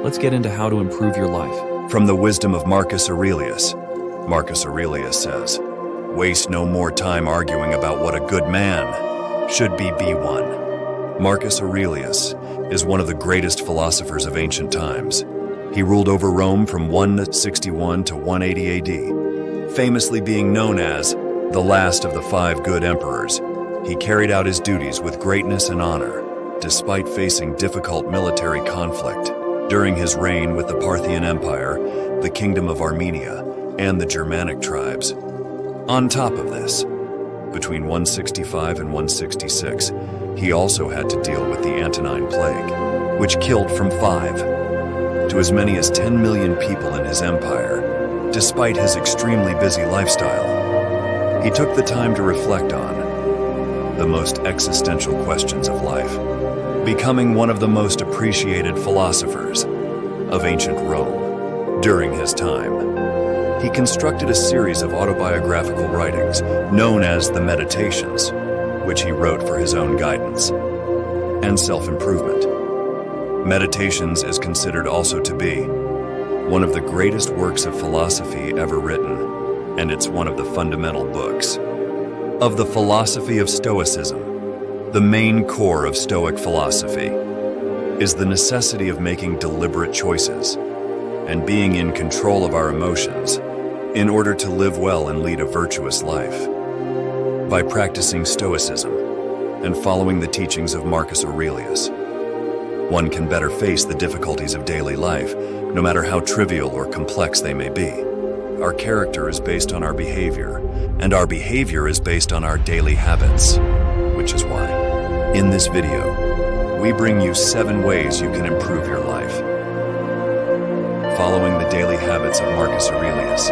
let's get into how to improve your life. From the wisdom of Marcus Aurelius. Marcus Aurelius says, "Waste no more time arguing about what a good man should be one." Marcus Aurelius is one of the greatest philosophers of ancient times. He ruled over Rome from 161 to 180 AD, famously being known as the last of the 5 good emperors. He carried out his duties with greatness and honor, despite facing difficult military conflict during his reign with the Parthian Empire, the Kingdom of Armenia, and the Germanic tribes. On top of this, between 165 and 166, he also had to deal with the Antonine Plague, which killed from 5 to as many as 10 million people in his empire. Despite his extremely busy lifestyle, he took the time to reflect on the most existential questions of life, becoming one of the most appreciated philosophers of ancient Rome. During his time, he constructed a series of autobiographical writings known as the Meditations, which he wrote for his own guidance and self-improvement. Meditations is considered also to be one of the greatest works of philosophy ever written, and it's one of the fundamental books of the philosophy of Stoicism. The main core of Stoic philosophy is the necessity of making deliberate choices and being in control of our emotions in order to live well and lead a virtuous life. By practicing Stoicism and following the teachings of Marcus Aurelius, one can better face the difficulties of daily life, no matter how trivial or complex they may be. Our character is based on our behavior, and our behavior is based on our daily habits, which is why, in this video, we bring you 7 ways you can improve your life. Following the daily habits of Marcus Aurelius.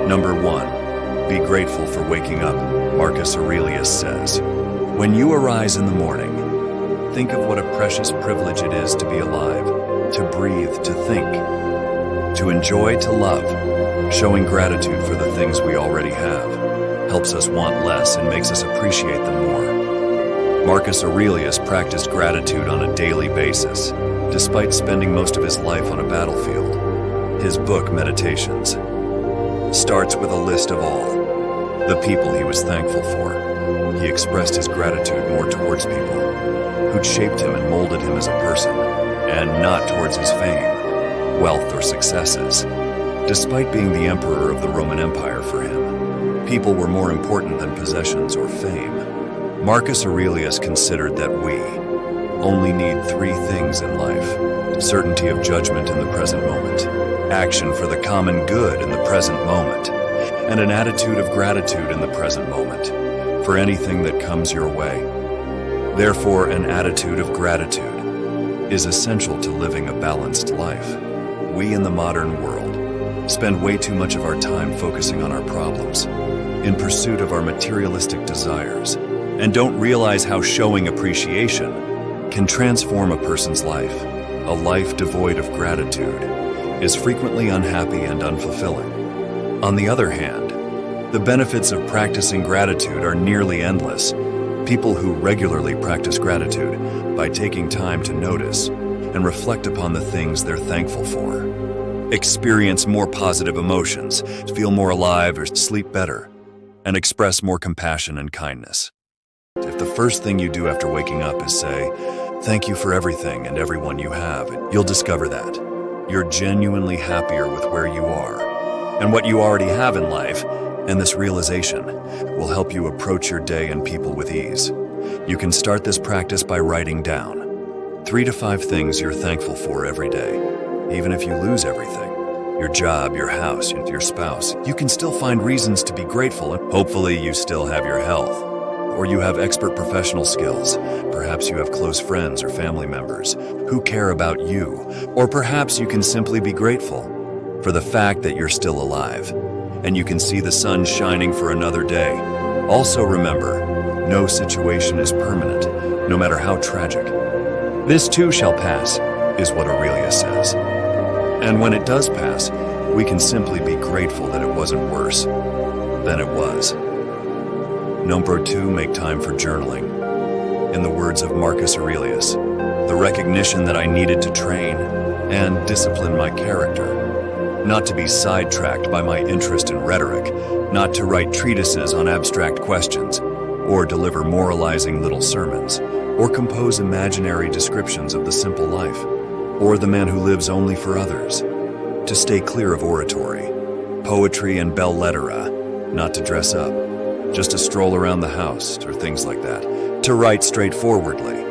Number 1, be grateful for waking up. Marcus Aurelius says, "When you arise in the morning, think of what a precious privilege it is to be alive, to breathe, to think, to enjoy, to love. Showing gratitude for the things we already have helps us want less and makes us appreciate them more." Marcus Aurelius practiced gratitude on a daily basis, despite spending most of his life on a battlefield. His book, Meditations, starts with a list of all the people he was thankful for. He expressed his gratitude more towards people who'd shaped him and molded him as a person, and not towards his fame, wealth, or successes. Despite being the emperor of the Roman Empire for him, people were more important than possessions or fame. Marcus Aurelius considered that we only need 3 things in life: certainty of judgment in the present moment, action for the common good in the present moment, and an attitude of gratitude in the present moment for anything that comes your way. Therefore, an attitude of gratitude is essential to living a balanced life. We in the modern world spend way too much of our time focusing on our problems, in pursuit of our materialistic desires, and don't realize how showing appreciation can transform a person's life. A life devoid of gratitude is frequently unhappy and unfulfilling. On the other hand, the benefits of practicing gratitude are nearly endless. People who regularly practice gratitude by taking time to notice and reflect upon the things they're thankful for experience more positive emotions, feel more alive or sleep better, and express more compassion and kindness. If the first thing you do after waking up is say, "Thank you for everything and everyone you have," you'll discover that you're genuinely happier with where you are and what you already have in life, and this realization will help you approach your day and people with ease. You can start this practice by writing down 3 to 5 things you're thankful for every day. Even if you lose everything, your job, your house, your spouse, you can still find reasons to be grateful, and hopefully you still have your health, or you have expert professional skills. Perhaps you have close friends or family members who care about you, or perhaps you can simply be grateful for the fact that you're still alive and you can see the sun shining for another day. Also remember, no situation is permanent, no matter how tragic. This too shall pass, is what Aurelius says. And when it does pass, we can simply be grateful that it wasn't worse than it was. Number 2, make time for journaling. In the words of Marcus Aurelius, the recognition that I needed to train and discipline my character. Not to be sidetracked by my interest in rhetoric, not to write treatises on abstract questions, or deliver moralizing little sermons, or compose imaginary descriptions of the simple life, or the man who lives only for others. To stay clear of oratory, poetry and belles lettres, not to dress up, just to stroll around the house or things like that, to write straightforwardly.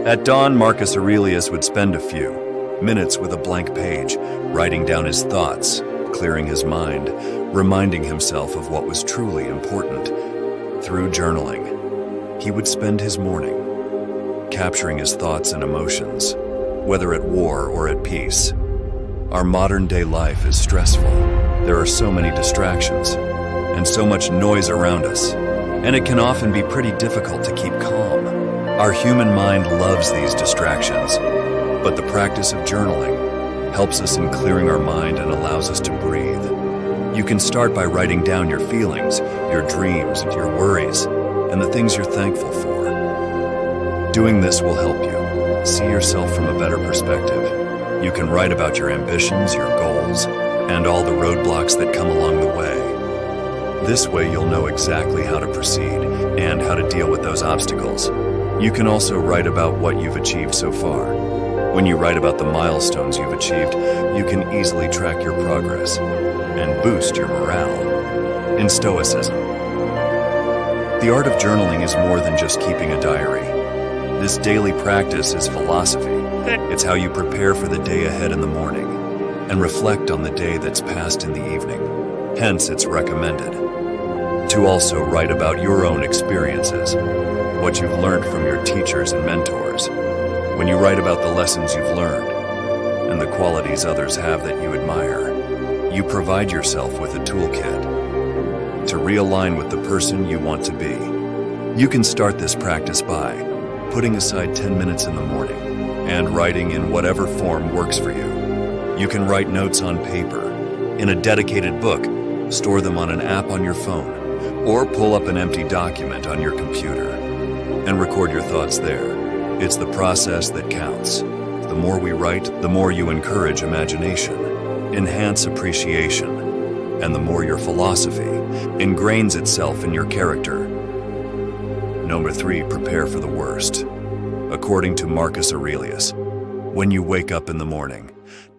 At dawn, Marcus Aurelius would spend a few minutes with a blank page, writing down his thoughts, clearing his mind, reminding himself of what was truly important. Through journaling, he would spend his morning capturing his thoughts and emotions, whether at war or at peace. Our modern-day life is stressful. There are so many distractions and so much noise around us, and it can often be pretty difficult to keep calm. Our human mind loves these distractions, but the practice of journaling helps us in clearing our mind and allows us to breathe. You can start by writing down your feelings, your dreams, your worries, and the things you're thankful for. Doing this will help you see yourself from a better perspective. You can write about your ambitions, your goals, and all the roadblocks that come along the way. This way you'll know exactly how to proceed and how to deal with those obstacles. You can also write about what you've achieved so far. When you write about the milestones you've achieved, you can easily track your progress and boost your morale. In Stoicism, the art of journaling is more than just keeping a diary. This daily practice is philosophy. It's how you prepare for the day ahead in the morning and reflect on the day that's passed in the evening. Hence, it's recommended to also write about your own experiences, what you've learned from your teachers and mentors. When you write about the lessons you've learned and the qualities others have that you admire, you provide yourself with a toolkit to realign with the person you want to be. You can start this practice by putting aside 10 minutes in the morning and writing in whatever form works for you. You can write notes on paper, in a dedicated book, store them on an app on your phone, or pull up an empty document on your computer and record your thoughts there. It's the process that counts. The more we write, the more you encourage imagination, enhance appreciation, and the more your philosophy ingrains itself in your character. Number 3, prepare for the worst. According to Marcus Aurelius, when you wake up in the morning,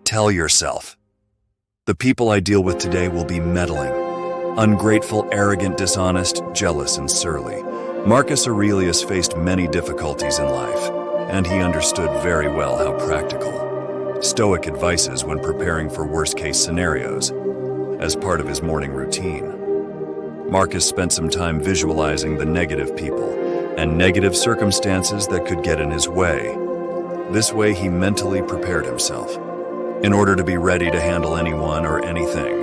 tell yourself, the people I deal with today will be meddling, ungrateful, arrogant, dishonest, jealous, and surly. Marcus Aurelius faced many difficulties in life, and he understood very well how practical Stoic advices when preparing for worst-case scenarios as part of his morning routine. Marcus spent some time visualizing the negative people and negative circumstances that could get in his way. This way, he mentally prepared himself in order to be ready to handle anyone or anything,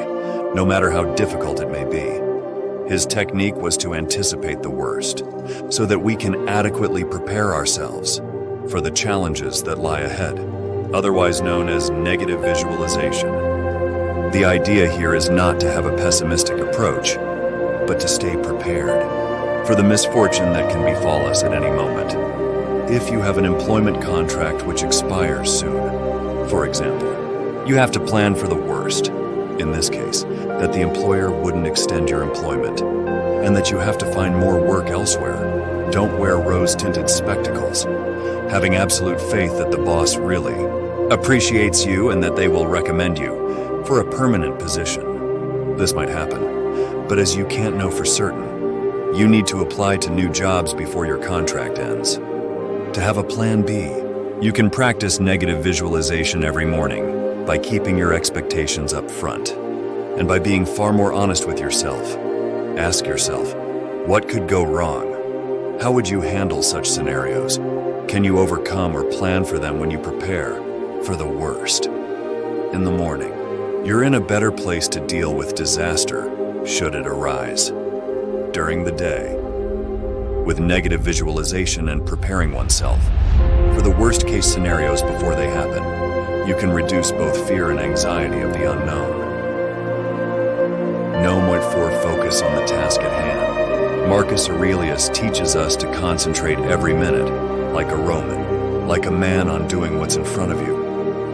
no matter how difficult it may be. His technique was to anticipate the worst, so that we can adequately prepare ourselves for the challenges that lie ahead, otherwise known as negative visualization. The idea here is not to have a pessimistic approach, but to stay prepared for the misfortune that can befall us at any moment. If you have an employment contract which expires soon, for example, you have to plan for the worst. In this case, that the employer wouldn't extend your employment, and that you have to find more work elsewhere. Don't wear rose-tinted spectacles, having absolute faith that the boss really appreciates you and that they will recommend you for a permanent position. This might happen, but as you can't know for certain, you need to apply to new jobs before your contract ends. To have a plan B, you can practice negative visualization every morning by keeping your expectations up front, and by being far more honest with yourself. Ask yourself, what could go wrong? How would you handle such scenarios? Can you overcome or plan for them when you prepare for the worst? In the morning, you're in a better place to deal with disaster should it arise. During the day, with negative visualization and preparing oneself for the worst-case scenarios before they happen, you can reduce both fear and anxiety of the unknown. Focus on the task at hand. Marcus Aurelius teaches us to concentrate every minute, like a Roman, like a man on doing what's in front of you.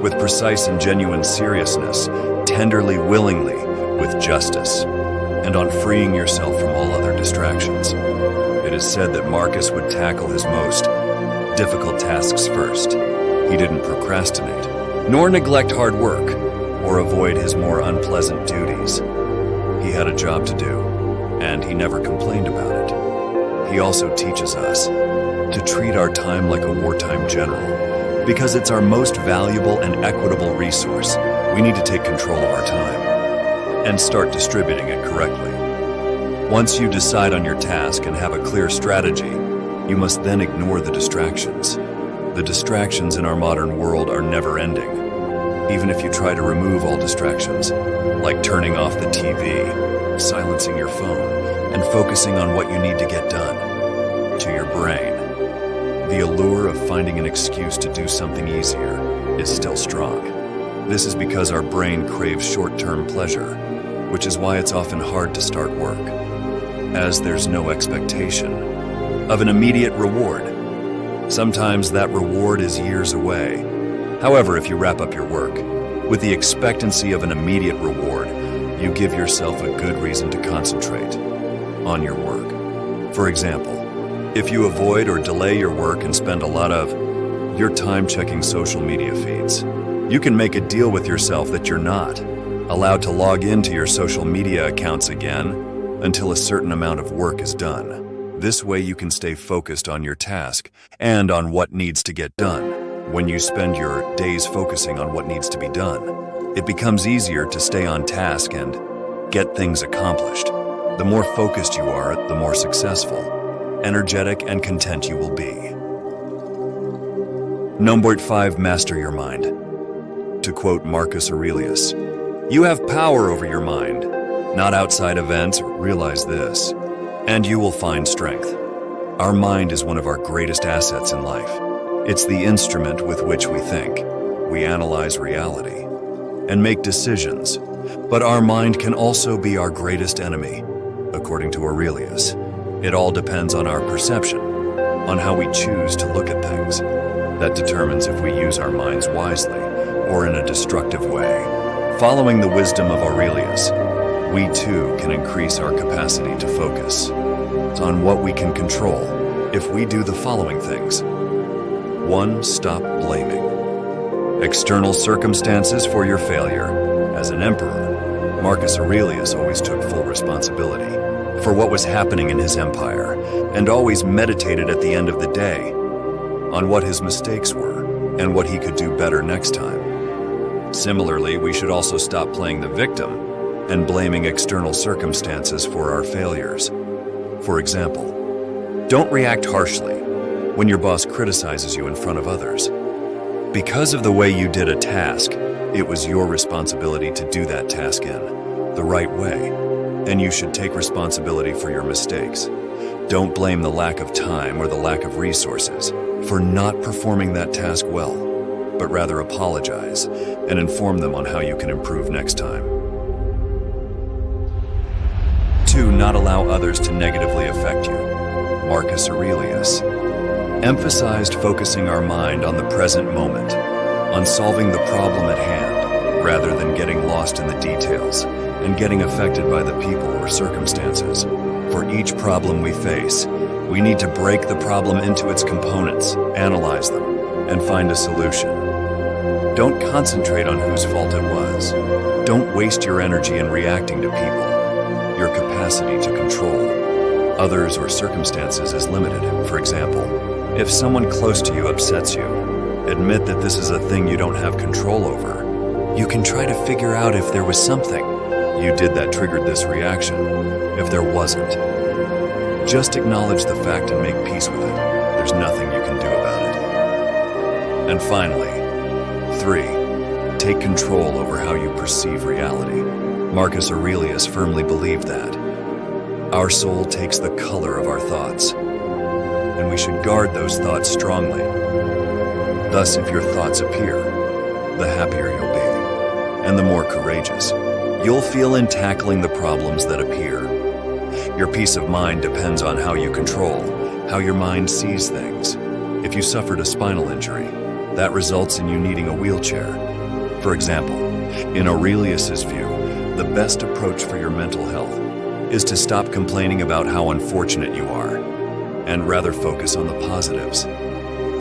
with precise and genuine seriousness, tenderly, willingly, with justice, and on freeing yourself from all other distractions. It is said that Marcus would tackle his most difficult tasks first. He didn't procrastinate, nor neglect hard work, or avoid his more unpleasant duties. He had a job to do, and he never complained about it. He also teaches us to treat our time like a wartime general, because it's our most valuable and equitable resource. We need to take control of our time and start distributing it correctly. Once you decide on your task and have a clear strategy, you must then ignore the distractions. The distractions in our modern world are never-ending. Even if you try to remove all distractions, like turning off the TV, silencing your phone, and focusing on what you need to get done, to your brain, the allure of finding an excuse to do something easier is still strong. This is because our brain craves short-term pleasure, which is why it's often hard to start work, as there's no expectation of an immediate reward. Sometimes that reward is years away. However, if you wrap up your work with the expectancy of an immediate reward, you give yourself a good reason to concentrate on your work. For example, if you avoid or delay your work and spend a lot of your time checking social media feeds, you can make a deal with yourself that you're not allowed to log into your social media accounts again until a certain amount of work is done. This way you can stay focused on your task and on what needs to get done. When you spend your days focusing on what needs to be done, it becomes easier to stay on task and get things accomplished. The more focused you are, the more successful, energetic, and content you will be. Number 5, master your mind. To quote Marcus Aurelius, "You have power over your mind, not outside events. Realize this, and you will find strength." Our mind is one of our greatest assets in life. It's the instrument with which we think, we analyze reality, and make decisions. But our mind can also be our greatest enemy, according to Aurelius. It all depends on our perception, on how we choose to look at things. That determines if we use our minds wisely or in a destructive way. Following the wisdom of Aurelius, we too can increase our capacity to focus on what we can control if we do the following things. 1. Stop blaming external circumstances for your failure. As an emperor, Marcus Aurelius always took full responsibility for what was happening in his empire and always meditated at the end of the day on what his mistakes were and what he could do better next time. Similarly, we should also stop playing the victim and blaming external circumstances for our failures. For example, don't react harshly when your boss criticizes you in front of others. Because of the way you did a task, it was your responsibility to do that task in the right way, and you should take responsibility for your mistakes. Don't blame the lack of time or the lack of resources for not performing that task well, but rather apologize and inform them on how you can improve next time. 2. Not allow others to negatively affect you. Marcus Aurelius emphasized focusing our mind on the present moment, on solving the problem at hand, rather than getting lost in the details and getting affected by the people or circumstances. For each problem we face, we need to break the problem into its components, analyze them, and find a solution. Don't concentrate on whose fault it was. Don't waste your energy in reacting to people. Your capacity to control others or circumstances is limited. For example, if someone close to you upsets you, admit that this is a thing you don't have control over. You can try to figure out if there was something you did that triggered this reaction. If there wasn't, just acknowledge the fact and make peace with it. There's nothing you can do about it. And finally, 3. Take control over how you perceive reality. Marcus Aurelius firmly believed that our soul takes the color of our thoughts, and we should guard those thoughts strongly. Thus, if your thoughts appear, the happier you'll be, and the more courageous you'll feel in tackling the problems that appear. Your peace of mind depends on how you control how your mind sees things. If you suffered a spinal injury, that results in you needing a wheelchair. For example, in Aurelius's view, the best approach for your mental health is to stop complaining about how unfortunate you are and rather focus on the positives.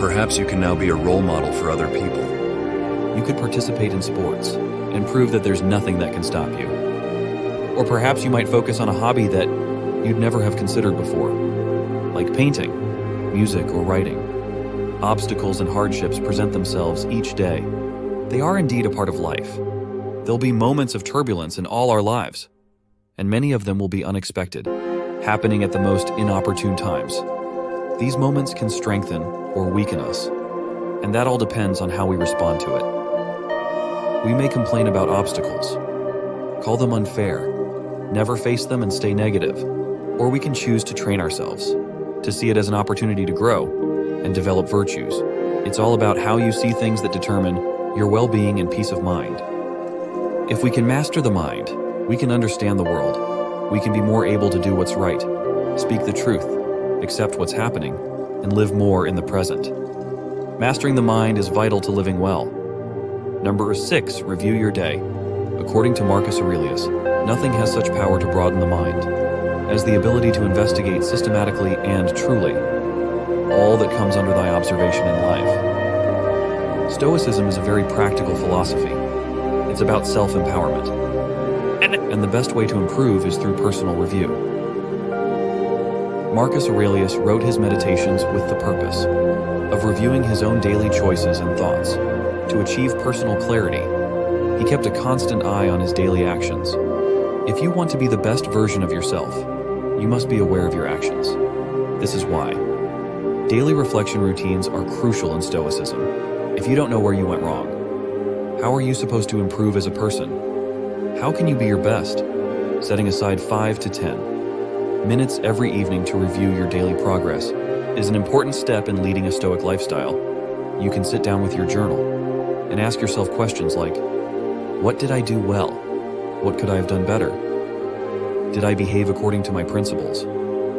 Perhaps you can now be a role model for other people. You could participate in sports and prove that there's nothing that can stop you. Or perhaps you might focus on a hobby that you'd never have considered before, like painting, music, or writing. Obstacles and hardships present themselves each day. They are indeed a part of life. There'll be moments of turbulence in all our lives, and many of them will be unexpected, happening at the most inopportune times. These moments can strengthen or weaken us, and that all depends on how we respond to it. We may complain about obstacles, call them unfair, never face them and stay negative, or we can choose to train ourselves, to see it as an opportunity to grow and develop virtues. It's all about how you see things that determine your well-being and peace of mind. If we can master the mind, we can understand the world. We can be more able to do what's right, speak the truth, accept what's happening, and live more in the present. Mastering the mind is vital to living well. Number 6, review your day. According to Marcus Aurelius, nothing has such power to broaden the mind as the ability to investigate systematically and truly all that comes under thy observation in life. Stoicism is a very practical philosophy. It's about self-empowerment. And the best way to improve is through personal review. Marcus Aurelius wrote his meditations with the purpose of reviewing his own daily choices and thoughts to achieve personal clarity. He kept a constant eye on his daily actions. If you want to be the best version of yourself, you must be aware of your actions. This is why daily reflection routines are crucial in Stoicism. If you don't know where you went wrong, how are you supposed to improve as a person? How can you be your best? Setting aside 5 to 10 minutes every evening to review your daily progress is an important step in leading a Stoic lifestyle. You can sit down with your journal and ask yourself questions like, what did I do well? What could I have done better? Did I behave according to my principles?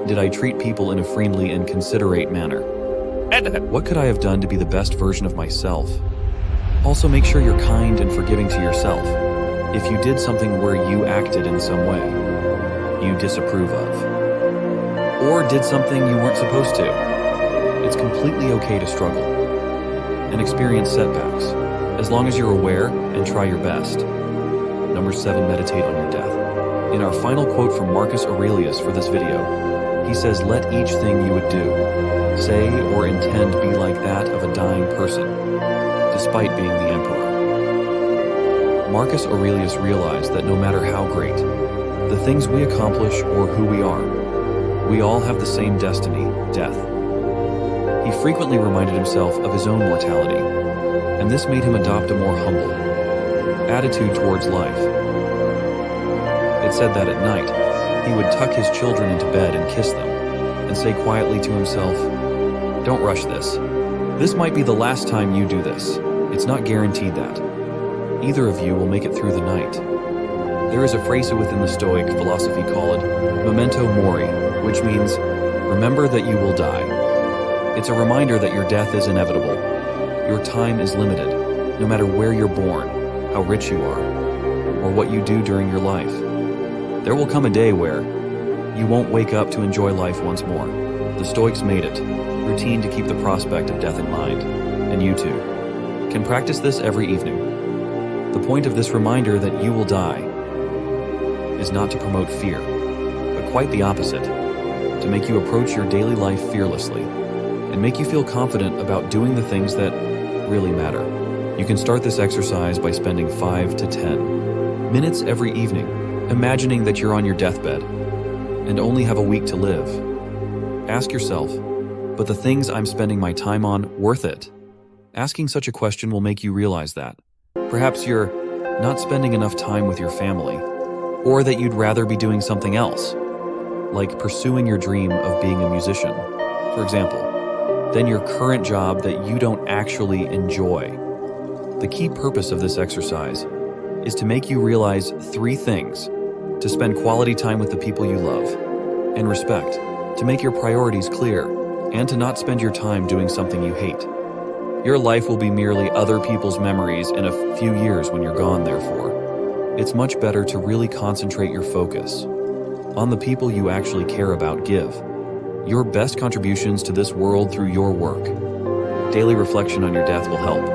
Did I treat people in a friendly and considerate manner? What could I have done to be the best version of myself? Also, make sure you're kind and forgiving to yourself. If you did something where you acted in some way you disapprove of, or did something you weren't supposed to, it's completely okay to struggle and experience setbacks, as long as you're aware and try your best. Number 7, meditate on your death. In our final quote from Marcus Aurelius for this video, he says, let each thing you would do, say, or intend be like that of a dying person, despite being the emperor. Marcus Aurelius realized that no matter how great the things we accomplish or who we are, we all have the same destiny, death. He frequently reminded himself of his own mortality, and this made him adopt a more humble attitude towards life. It said that at night, he would tuck his children into bed and kiss them, and say quietly to himself, don't rush this. This might be the last time you do this. It's not guaranteed that either of you will make it through the night. There is a phrase within the Stoic philosophy called memento mori, which means, remember that you will die. It's a reminder that your death is inevitable. Your time is limited, no matter where you're born, how rich you are, or what you do during your life. There will come a day where you won't wake up to enjoy life once more. The Stoics made it routine to keep the prospect of death in mind, and you too can practice this every evening. The point of this reminder that you will die is not to promote fear, but quite the opposite, to make you approach your daily life fearlessly and make you feel confident about doing the things that really matter. You can start this exercise by spending 5 to 10 minutes every evening, imagining that you're on your deathbed and only have a week to live. Ask yourself, but the things I'm spending my time on worth it? Asking such a question will make you realize that perhaps you're not spending enough time with your family, or that you'd rather be doing something else, like pursuing your dream of being a musician, for example, than your current job that you don't actually enjoy. The key purpose of this exercise is to make you realize 3 things: to spend quality time with the people you love and respect, to make your priorities clear, and to not spend your time doing something you hate. Your life will be merely other people's memories in a few years when you're gone, therefore. It's much better to really concentrate your focus on the people you actually care about. Give your best contributions to this world through your work. Daily reflection on your death will help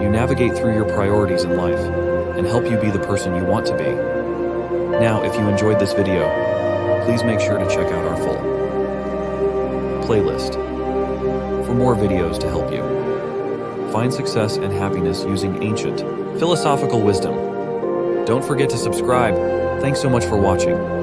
you navigate through your priorities in life and help you be the person you want to be. Now, if you enjoyed this video, please make sure to check out our full playlist for more videos to help you find success and happiness using ancient philosophical wisdom. Don't forget to subscribe. Thanks so much for watching.